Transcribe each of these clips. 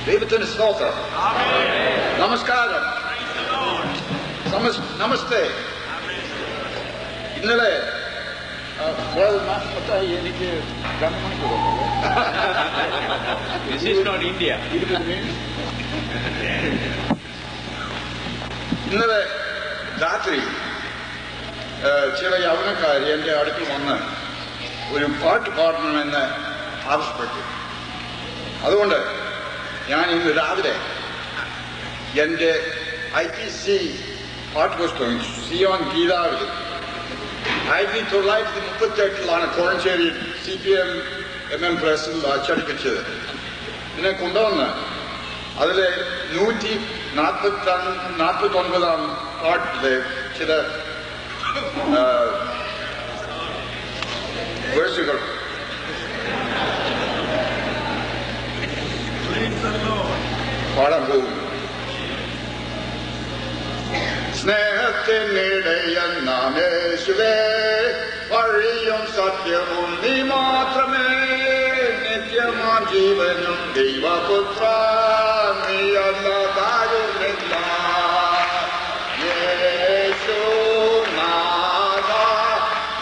ദൈവത്തിന് സ്തോത്രം. നമസ്കാരം. നമസ്തേ. ഇന്നലെ എനിക്ക് 2 മണിക്കൂർ ഇന്ത്യ. ഇന്നലെ രാത്രി ചില യൗവനക്കാർ എന്റെ അടുത്ത് വന്ന് ഒരു പാട്ട് പാടണമെന്ന് ആവശ്യപ്പെട്ടു. അതുകൊണ്ട് ഞാൻ ഇന്ന് രാവിലെ എന്റെ IPC പാട്ട് പുസ്തകം സിയോൻ ഗീതാവിൽ 1938 കോഴഞ്ചേരി CPM MM പ്രസിൽ അച്ചടിപ്പിച്ചത് ഇതിനെ കൊണ്ടുവന്ന് അതിലെ 149 പാട്ടിലെ ചില വേഴ്സുകൾ പാടാൻ പോകുന്നു. സ്നേഹത്തിനിടയെന്നാം യേശുവേ, വഴിയും സത്യവും നീ മാത്രമേ, നിത്യമാം ജീവനും ദൈവപുത്ര, നീയല്ലാതാരുമില്ല. യേശുനാഥ,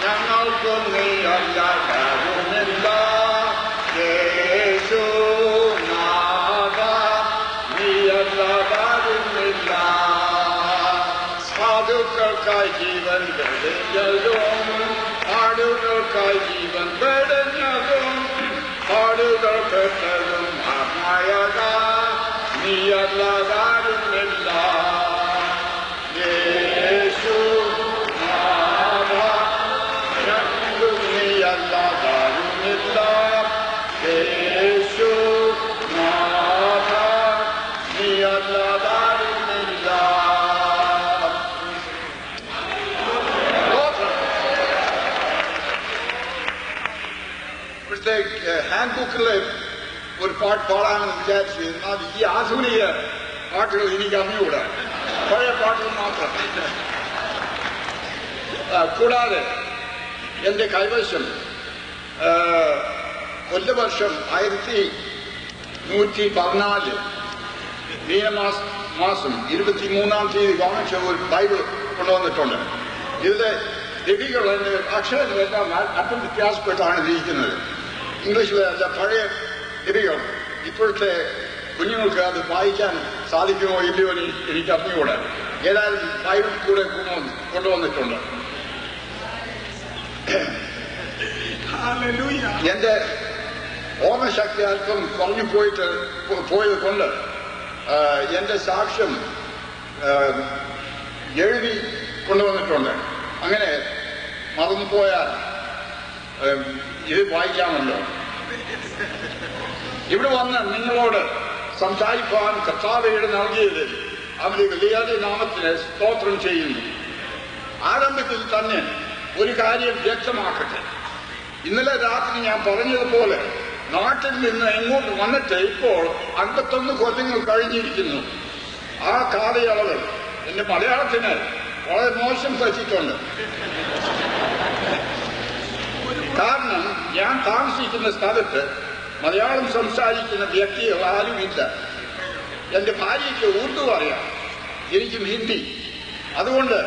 ഞങ്ങൾക്കും നീയല്ലാതാരുമില്ല. യേശുനാഥ, നീയല്ലാതാരുമില്ല. സാധുക്കൾക്കായി ജീവൻ വെടിഞ്ഞതും, ആടുകൾക്കായി ജീവൻ വെടിഞ്ഞതും, ആടുകൾ പെട്ടതും ആത്മായക, നീയല്ലാതാരുമില്ല. യേശുനാഥ, ഞങ്ങൾക്കും നീയല്ലാതാരുമില്ല. യേശുനാഥ, നീയല്ലാതാരുമില്ല. ഇവിടുത്തെ ഹാൻഡ് ബുക്കിലെ ഒരു പാട്ട് പാടാമെന്ന് വിചാരിച്ചു. എന്നാൽ ഈ ആധുനിക പാട്ടുകൾ എനിക്ക് അറിഞ്ഞുകൂടാ, പഴയ പാട്ടുകൾ മാത്രം. കൂടാതെ എന്റെ കൈവശം കൊല്ലവർഷം 1114 മീനമാസം 23-ാം തീയതി വാങ്ങിച്ച ഒരു ബൈബിൾ കൊണ്ടുവന്നിട്ടുണ്ട്. ഇതിലെ ലിപികൾ അക്ഷരങ്ങളെല്ലാം അല്പം വ്യത്യാസപ്പെട്ടാണ് ഇരിക്കുന്നത്. ഇംഗ്ലീഷിലെ അല്ല, പഴയ ലിപികൾ. ഇപ്പോഴത്തെ കുഞ്ഞുങ്ങൾക്ക് അത് വായിക്കാൻ സാധിക്കുമോ ഇല്ലയോ എന്ന് എനിക്ക് അറിഞ്ഞുകൂടാ. ഏതായാലും ബൈബിൾ കൂടെ കൊണ്ടുവന്നിട്ടുണ്ട്. എന്റെ ഓർമ്മശക്തി അല്പം കുറഞ്ഞു പോയത് കൊണ്ട് എന്റെ സാക്ഷ്യം എഴുതി കൊണ്ടുവന്നിട്ടുണ്ട്. അങ്ങനെ മറന്നുപോയാൽ ഇത് വായിക്കാമല്ലോ. ഇവിടെ വന്ന് നിങ്ങളോട് സംസാരിക്കാൻ കർത്താവ് നൽകിയത് അവന്റെ വലിയ നാമത്തിന് സ്തോത്രം ചെയ്യുന്നു. ആരംഭത്തിൽ തന്നെ ഒരു കാര്യം വ്യക്തമാക്കട്ടെ. ഇന്നലെ രാത്രി ഞാൻ പറഞ്ഞതുപോലെ നാട്ടിൽ നിന്ന് എങ്ങോട്ട് വന്നിട്ട് ഇപ്പോൾ 51 കൊല്ലങ്ങൾ കഴിഞ്ഞിരിക്കുന്നു. ആ കാലയളവ് എന്റെ മലയാളത്തിന് വളരെ മോശം പറ്റിയിട്ടുണ്ട്. കാരണം ഞാൻ താമസിക്കുന്ന സ്ഥലത്ത് മലയാളം സംസാരിക്കുന്ന വ്യക്തികൾ ആരുമില്ല. എന്റെ ഭാര്യയ്ക്ക് ഉറുദു അറിയാം, എനിക്കും ഹിന്ദി. അതുകൊണ്ട്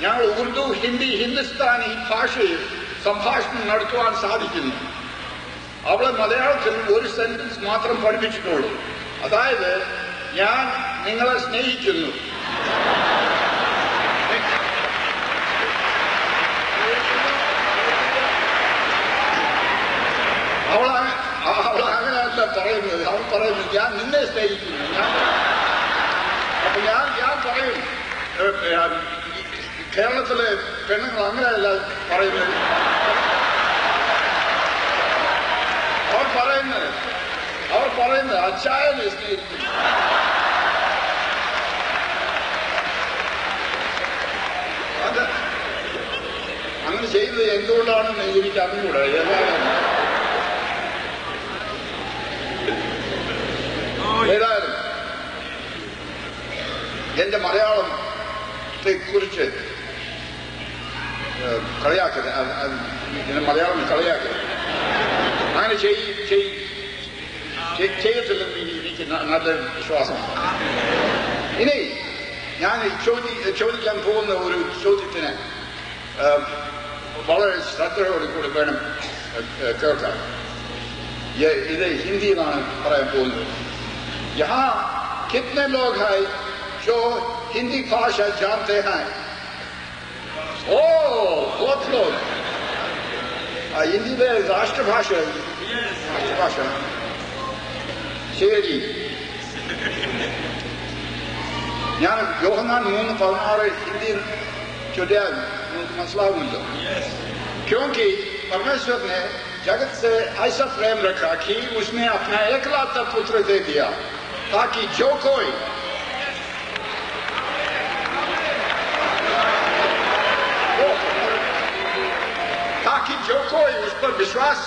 ഞങ്ങൾ ഉറുദു, ഹിന്ദി, ഹിന്ദുസ്ഥാനി ഭാഷയിൽ സംഭാഷണം നടത്തുവാൻ സാധിക്കുന്നു. അവളെ മലയാളത്തിൽ ഒരു സെന്റൻസ് മാത്രം പഠിപ്പിച്ചിട്ടുള്ളൂ. അതായത്, ഞാൻ നിങ്ങളെ സ്നേഹിക്കുന്നു. അവൾ അങ്ങനെയല്ല പറയുന്നത്. അവൾ പറയുന്നത് ഞാൻ നിന്നെ സ്നേഹിക്കുന്നു. അപ്പൊ ഞാൻ പറയും, കേരളത്തിലെ പെണ്ണുങ്ങൾ അങ്ങനെയല്ല പറയുന്നത്. അവർ പറയുന്നത് അച്ചായനെ സ്നേഹിക്കുന്നു. അത് അങ്ങനെ ചെയ്തത് എന്തുകൊണ്ടാണെന്ന് എനിക്ക് അറിഞ്ഞുകൂടാ. ഏതായാലും എന്റെ മലയാളത്തെ കുറിച്ച് കളിയാക്കരുത്, മലയാളം കളിയാക്കരുത്. അങ്ങനെ ചെയ്യത്തില്ലെന്ന് എനിക്ക് നല്ല വിശ്വാസമാണ്. ഇനി ഞാൻ ചോദിക്കാൻ പോകുന്ന ഒരു ചോദ്യത്തിന് വളരെ ശ്രദ്ധയോട് കൂടി വേണം കേൾക്കാൻ. ഇത് ഹിന്ദിയിലാണ് പറയാൻ പോകുന്നത്. यहाँ कितने लोग हैं जो हिंदी भाषा जानते हैं? ओ बहुत लोग. हिंदी में राष्ट्रभाषा ശരി. ഞാൻ യോഹന്നാൻ 3:16 ഹിന്ദിയിൽ ചൊല്ലിയാൽ നിങ്ങൾക്ക് മനസ്സിലാവുമല്ലോ. क्योंकि परमेश्वर ने जगत से ऐसा प्रेम रखा कि उसने अपना एकलौता पुत्र दे दिया ताकि जो कोई उस पर विश्वास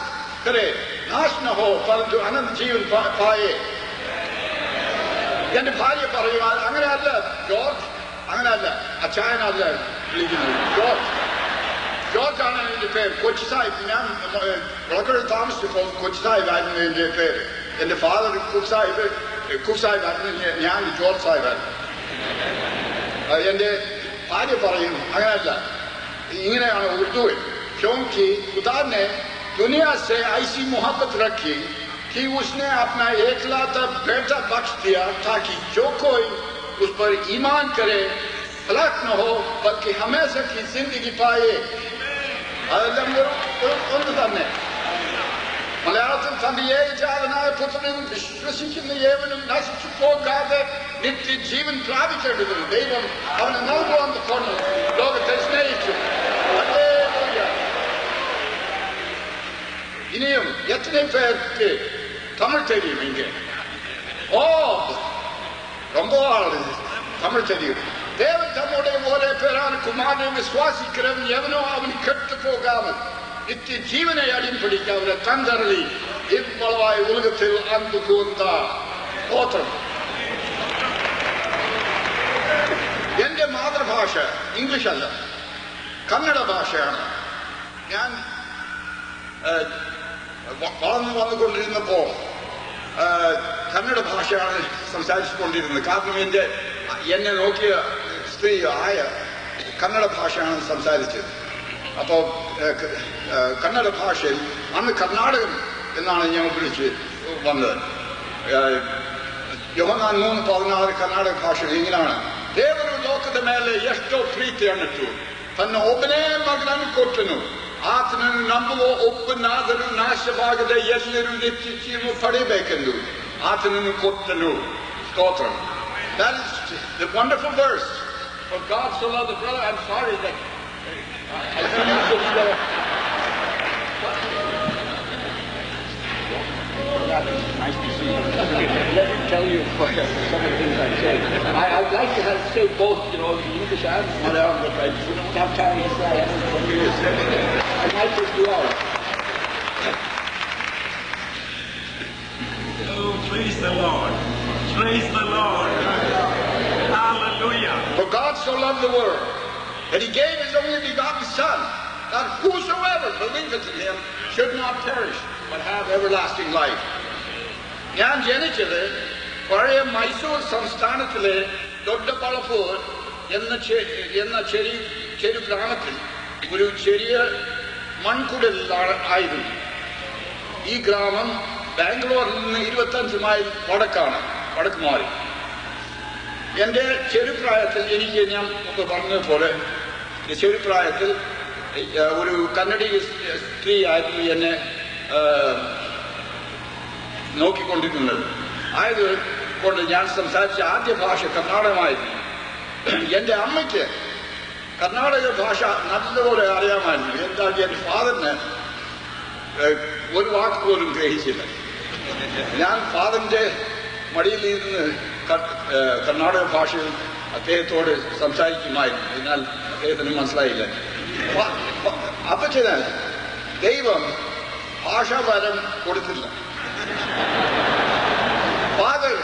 करे नाश न हो परंतु अनंत जीवन पाए. എന്റെ ഭാര്യ പറയുവാൻ അങ്ങനെയല്ല ജോർജ്, അങ്ങനെയല്ല അച്ചായനല്ല വിളിക്കുന്നത്, ജോർജാണ് എന്റെ പേര്. കൊച്ചി സാഹിബ്, ഞാൻ വിളക്കട താമസിച്ചപ്പോൾ കൊച്ചി സാഹിബായിരുന്നു എന്റെ പേര്. എന്റെ ഫാദർ കുക്ക് സാഹിബായിരുന്നു, ഞാൻ ജോർജ് സാഹിബായിരുന്നു. എന്റെ ഭാര്യ പറയും അങ്ങനെയല്ല, ഇങ്ങനെയാണ് ഉറുദുവിൽ. क्योंकि खुदा ने दुनिया से ऐसी मोहब्बत रखी कि उसने अपना एकलौता बेटा बख्श दिया ताकि जो कोई उस पर ईमान करे हलाक न हो बल्कि हमेशा की जिंदगी पाए. തന്നെ മലയാളത്തിൽ തന്റെ ഏകജാതനായ പുത്രനും വിശ്വസിക്കുന്ന ഏവനും നശിച്ചു പോകാതെ നിത്യജീവൻ പ്രാപിക്കേണ്ടതിന് ദൈവം അവനെ നൽകുവാൻ കൊണ്ട് ലോകത്തെ സ്നേഹിച്ചു. இனியும் எத்தனை பேருக்கு தமிழ் தெரியும்? இங்கே ரொம்ப தமிழ் தெரியும். தேவன் தம்முடைய ஒரே பேரான குமாரனை விசுவாசிக்கிறவன் எவனோ அவன் கெட்டு போகாமல் நித்திய ஜீவனை அடிப்படைக்கு அவரை தந்தரளி இவ்வளவாய் உலகத்தில் அன்பு கூர்ந்தார். ஸ்தோத்திரம். എന്റെ മാതൃഭാഷ ഇംഗ്ലീഷ് അല്ല, കന്നഡ ഭാഷയാണ്. ഞാൻ വളർന്നു വന്നുകൊണ്ടിരുന്നപ്പോ കന്നഡ ഭാഷയാണ് സംസാരിച്ചുകൊണ്ടിരുന്നത്. കാരണം എന്നെ നോക്കിയ സ്ത്രീ ആയ കന്നഡ ഭാഷയാണ് സംസാരിച്ചത്. അപ്പോ കന്നഡ ഭാഷയിൽ അന്ന് കർണാടകം എന്നാണ് ഞാൻ വിളിച്ച് വന്നത്. യോഹന്നാൻ 3:16 കർണാടക ഭാഷയിൽ ഇങ്ങനെയാണ്: ದೇವರು ಲೋಕದ ಮೇಲೆ ಎಷ್ಟೋ ಪ್ರೀತಿಯನ್ನಿಟ್ಟು ತನ್ನ ಒಬ್ಬನೇ ಮಗನನ್ನು ಕೊಟ್ಟನು, ಆತನನ್ನು ನಂಬುವ ಒಬ್ಬನಾದರೂ ನಾಶವಾಗದೆ ಎಲ್ಲರೂ ನಿತ್ಯ ಜೀವ ಪಡೆಯಬೇಕೆಂದು ಆತನನ್ನು ಕೊಟ್ಟನು. ಸ್ತೋತ್ರ. That is the wonderful verse. For God so loved the brother. I'm sorry that I didn't just nice to see you. Let me tell you some of the things I say. I'd like to have say both, English and Malayalam, but I don't have time to say it. I might just do all. Oh, praise the Lord. Praise the Lord. Hallelujah. For God so loved the world that he gave his only begotten Son, that whosoever believeth in him should not perish, but have everlasting life. ഞാൻ ജനിച്ചത് പഴയ മൈസൂർ സംസ്ഥാനത്തിലെ ദൊഡ്ഡപ്പളപ്പൂർ എന്ന ചെറു ഗ്രാമത്തിൽ ഒരു ചെറിയ മൺകുടലിലാണ് ആയിരുന്നു. ഈ ഗ്രാമം ബാംഗ്ലൂരിൽ നിന്ന് 25 മൈൽ വടക്ക് മാറി. എന്റെ ചെറുപ്രായത്തിൽ ഞാൻ മുമ്പ് പറഞ്ഞതുപോലെ ചെറുപ്രായത്തിൽ ഒരു കന്നഡീയ സ്ത്രീ ആയിരുന്നു എന്നെ നോക്കിക്കൊണ്ടിരുന്നത്. ആയതുകൊണ്ട് ഞാൻ സംസാരിച്ച ആദ്യ ഭാഷ കർണാടകമായിരുന്നു. എന്റെ അമ്മയ്ക്ക് കർണാടക ഭാഷ നല്ലപോലെ അറിയാമായിരുന്നു. എന്നാൽ എന്റെ ഫാദറിന് ഒരു വാക്ക് പോലും ഗ്രഹിച്ചില്ല. ഞാൻ ഫാദറിന്റെ മടിയിൽ ഇരുന്ന് കർണാടക ഭാഷയിൽ അദ്ദേഹത്തോട് സംസാരിക്കുമായിരുന്നു. എന്നാൽ അദ്ദേഹത്തിന് മനസ്സിലായില്ല. അപ്പൊ ചെയ്താൽ ദൈവം ഭാഷാപരം കൊടുത്തില്ല. ഫാദർ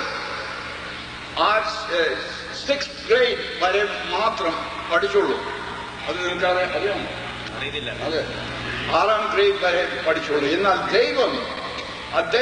6th grade വരെ മാത്രം പഠിച്ചുള്ളൂ. അത് നിങ്ങൾക്ക് അറിയാമോ? അതെ, 6ാം ഗ്രേഡ് വരെ പഠിച്ചുള്ളൂ. എന്നാൽ ദൈവം അദ്ദേഹം